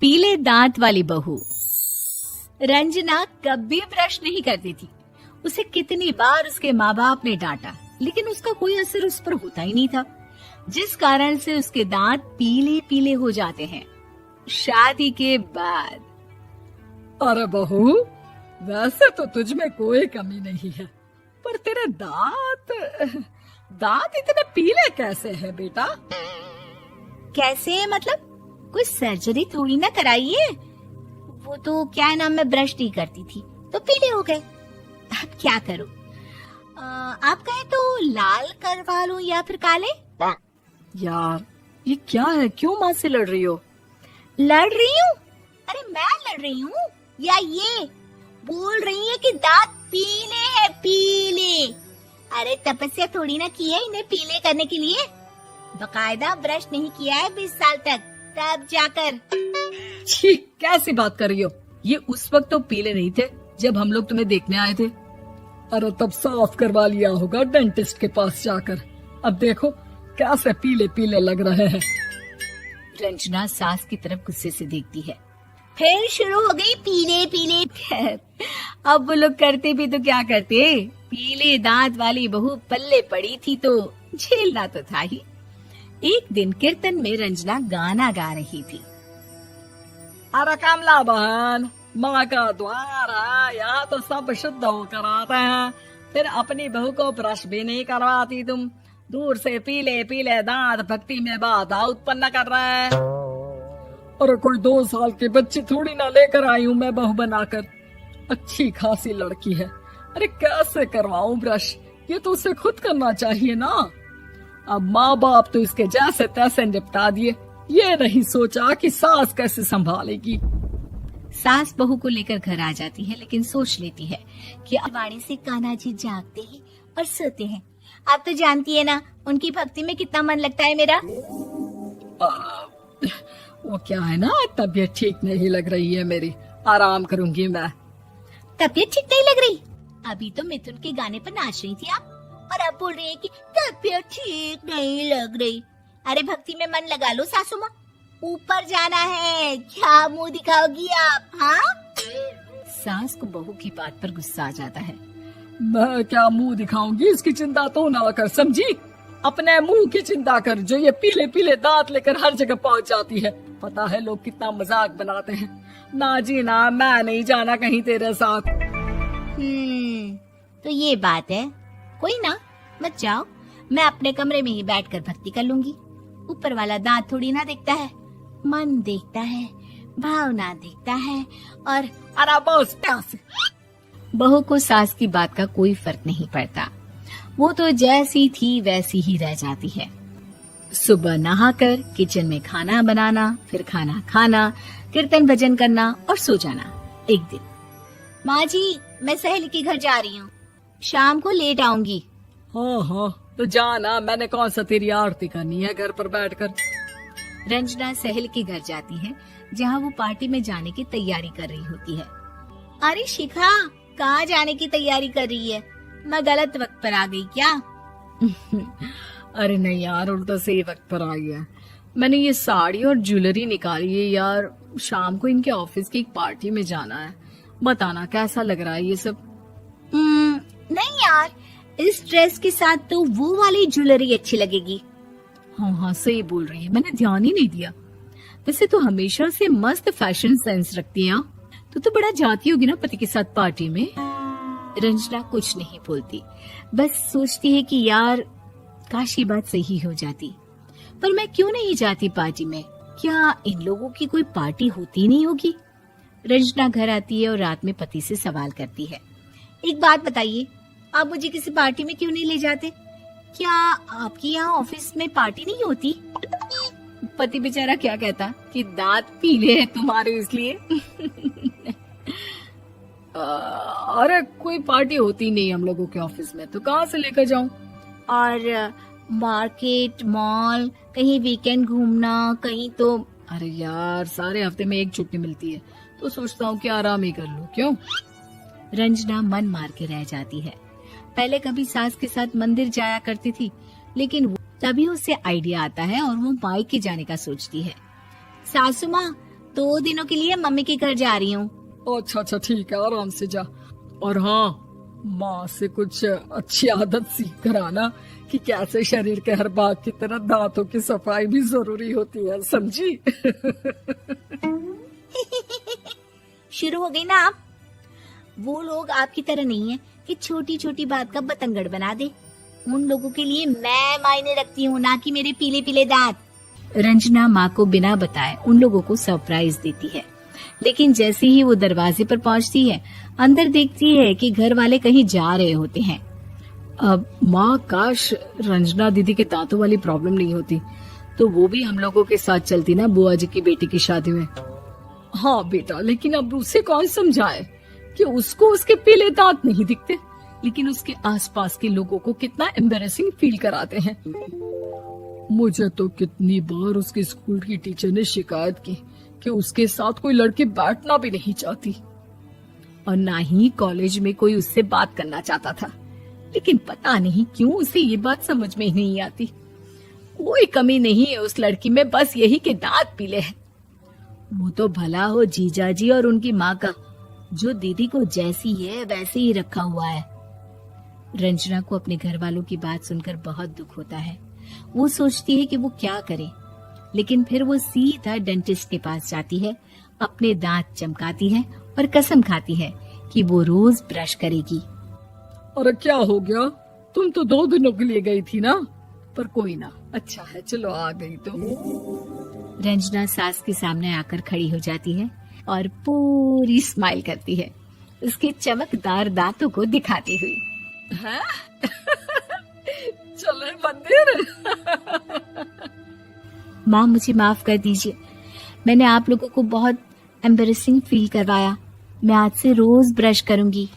पीले दांत वाली बहू। रंजना कभी ब्रश नहीं करती थी। उसे कितनी बार उसके माँ बाप ने डांटा, लेकिन उसका कोई असर उस पर होता ही नहीं था, जिस कारण से उसके दांत पीले पीले हो जाते हैं। शादी के बाद। अरे बहू, वैसे तो तुझ में कोई कमी नहीं है, पर तेरे दांत इतने पीले कैसे हैं बेटा? कैसे मतलब? कोई सर्जरी थोड़ी ना कराइए। वो तो क्या नाम, मैं ब्रश नहीं करती थी तो पीले हो गए। अब क्या करूं? आप कहे तो लाल करवा लूं या फिर काले? यार ये क्या है, क्यों माँ से लड़ रही हो? लड़ रही हूँ? अरे मैं लड़ रही हूँ या ये बोल रही है कि दांत पीले हैं, पीले। अरे तपस्या थोड़ी ना की है इन्हें पीले करने के लिए। बकायदा ब्रश नहीं किया है 20 साल तक, तब जाकर। छी, कैसी बात कर रही हो? ये उस वक्त तो पीले नहीं थे जब हम लोग तुम्हें देखने आए थे। अरे तब साफ करवा लिया होगा डेंटिस्ट के पास जाकर। अब देखो कैसे पीले पीले लग रहे हैं। रंजना सास की तरफ गुस्से से देखती है। फिर शुरू हो गई पीले पीले। अब वो लोग करते भी तो क्या करते, पीले दांत वाली बहू पल्ले पड़ी थी तो झेलना तो था ही। एक दिन कीर्तन में रंजना गाना गा रही थी। अरे कमला बहन, माँ का द्वार है, यहाँ तो सब शुद्ध होकर आते हैं, फिर अपनी बहू को ब्रश भी नहीं करवाती तुम। दूर से पीले पीले दांत भक्ति में बाधा उत्पन्न कर रहे हैं। अरे कोई 2 साल के बच्चे थोड़ी ना लेकर आई हूँ मैं बहू बनाकर। अच्छी खासी लड़की है, अरे कैसे करवाऊं ब्रश? ये तो उसे खुद करना चाहिए ना। अब माँ बाप तो इसके जैसे तैसे निपटा दिए, ये नहीं सोचा कि सास कैसे संभालेगी। सास बहू को लेकर घर आ जाती है, लेकिन सोच लेती है कि वाणी से कान्हा जी जागते हैं और सोते हैं। आप तो जानती है ना उनकी भक्ति में कितना मन लगता है मेरा। वो क्या है ना, तबीयत ठीक नहीं लग रही है मेरी, आराम करूंगी मैं। तबीयत ठीक नहीं लग रही? अभी तो मिथुन के गाने पर नाच रही थी आप, और अब बोल रही है कि तबीयत ठीक नहीं लग रही। अरे भक्ति में मन लगा लो सासू माँ, ऊपर जाना है, क्या मुंह दिखाओगी आप? हाँ? सास को बहू की बात पर गुस्सा आ जाता है। मैं क्या मुंह दिखाऊंगी, इसकी चिंता तो ना कर, समझी? अपने मुंह की चिंता कर, जो ये पीले पीले दांत लेकर हर जगह पहुंच जाती है। पता है लोग कितना मजाक बनाते हैं। ना जी ना, मैं नहीं जाना कहीं तेरे साथ। तो ये बात है, कोई ना, मत जाओ, मैं अपने कमरे में ही बैठकर भक्ति कर लूंगी। ऊपर वाला दांत थोड़ी ना देखता है, मन देखता है, भावना देखता है। और अरे बस प्यास। बहू को सास की बात का कोई फर्क नहीं पड़ता, वो तो जैसी थी वैसी ही रह जाती है। सुबह नहाकर किचन में खाना बनाना, फिर खाना खाना, कीर्तन भजन करना और सो जाना। एक दिन, माँ जी मैं सहेली के घर जा रही हूँ, शाम को लेट आऊंगी। हाँ, तो जाना, मैंने कौन सा तेरी आरती करनी है घर पर बैठकर। रंजना सहेली के घर जाती है, जहाँ वो पार्टी में जाने की तैयारी कर रही होती है। अरे शिखा, कहाँ जाने की तैयारी कर रही है? मैं गलत वक्त पर आ गई क्या? अरे नहीं यार, उल्टा सही वक्त पर आ गया। मैंने ये साड़ी और ज्वेलरी निकाली है यार, शाम को इनके ऑफिस की एक पार्टी में जाना है। बताना कैसा लग रहा है ये सब? नहीं यार, इस ड्रेस के साथ तो वो वाली ज्वेलरी अच्छी लगेगी। हाँ सही बोल रही है, मैंने ध्यान ही नहीं दिया। वैसे तो हमेशा से मस्त फैशन सेंस रखती है। तो बड़ा जाती होगी ना पति के साथ पार्टी में। रंजना कुछ नहीं बोलती, बस सोचती है कि यार काश ये बात सही हो जाती, पर मैं क्यों नहीं जाती पार्टी में? क्या इन लोगों की कोई पार्टी होती नहीं होगी? रंजना घर आती है और रात में पति से सवाल करती है, एक बात बताइए, आप मुझे किसी पार्टी में क्यों नहीं ले जाते? क्या आपके यहाँ ऑफिस में पार्टी नहीं होती? पति बेचारा क्या कहता कि दांत पीले हैं तुम्हारे इसलिए। अरे कोई पार्टी होती नहीं हम लोगों के ऑफिस में, तो कहाँ से लेकर जाऊं? और मार्केट, मॉल, कहीं वीकेंड घूमना, कहीं तो। अरे यार सारे हफ्ते में एक छुट्टी मिलती है, तो सोचता हूँ कि आराम ही कर लूं। क्यों? रंजना मन मार के रह जाती है। पहले कभी सास के साथ मंदिर जाया करती थी, लेकिन तभी उसे आइडिया आता है और वो मायके जाने का सोचती है। सासू माँ, 2 दिनों के लिए मम्मी के घर जा रही हूँ। अच्छा अच्छा ठीक है, आराम से जा। और हाँ, माँ से कुछ अच्छी आदत सीख कर आना कि कैसे शरीर के हर भाग की तरह दांतों की सफाई भी जरूरी होती है, समझी? शुरू हो गई ना आप। वो लोग आपकी तरह नहीं है कि छोटी छोटी बात का बतंगड़ बना दे। उन लोगों के लिए मैं मायने रखती हूँ, ना कि मेरे पीले पीले दांत। रंजना माँ को बिना बताए उन लोगों को सरप्राइज देती है, लेकिन जैसे ही वो दरवाजे पर पहुंचती है, अंदर देखती है कि घर वाले कहीं जा रहे होते हैं। अब माँ, काश रंजना दीदी के दांतों वाली प्रॉब्लम नहीं होती तो वो भी हम लोगों के साथ चलती ना बुआ जी की बेटी की शादी में। हाँ बेटा, लेकिन अब उसे कौन समझाए कि उसको उसके पीले दांत नहीं दिखते, लेकिन उसके आसपास के लोगों को कितना एम्बैरेसिंग फील कराते हैं। मुझे तो कितनी बार उसके स्कूल की टीचर ने शिकायत की कि उसके साथ कोई लड़की बैठना भी नहीं चाहती, और ना ही कॉलेज में कोई उससे बात करना चाहता था। लेकिन पता नहीं क्यों उसे ये बात समझ में ही नहीं आती। कोई कमी नहीं है उस लड़की में, बस यही कि दांत पीले हैं। वो तो भला हो जीजा जी और उनकी माँ का, जो दीदी को जैसी है वैसे ही रखा हुआ है। रंजना को अपने घर वालों की बात सुनकर बहुत दुख होता है। वो सोचती है कि वो क्या करे, लेकिन फिर वो सीधा डेंटिस्ट के पास जाती है, अपने दांत चमकाती है और कसम खाती है कि वो रोज ब्रश करेगी। अरे क्या हो गया, तुम तो 2 दिनों के लिए गई थी ना, पर कोई ना, अच्छा है, चलो आ गई तो। रंजना सास के सामने आकर खड़ी हो जाती है और पूरी स्माइल करती है, उसके चमकदार दांतों को दिखाती हुई। है? चले मंदिर। माँ, मुझे माफ कर दीजिए, मैंने आप लोगों को बहुत एम्बैरेसिंग फील करवाया। मैं आज से रोज ब्रश करूंगी।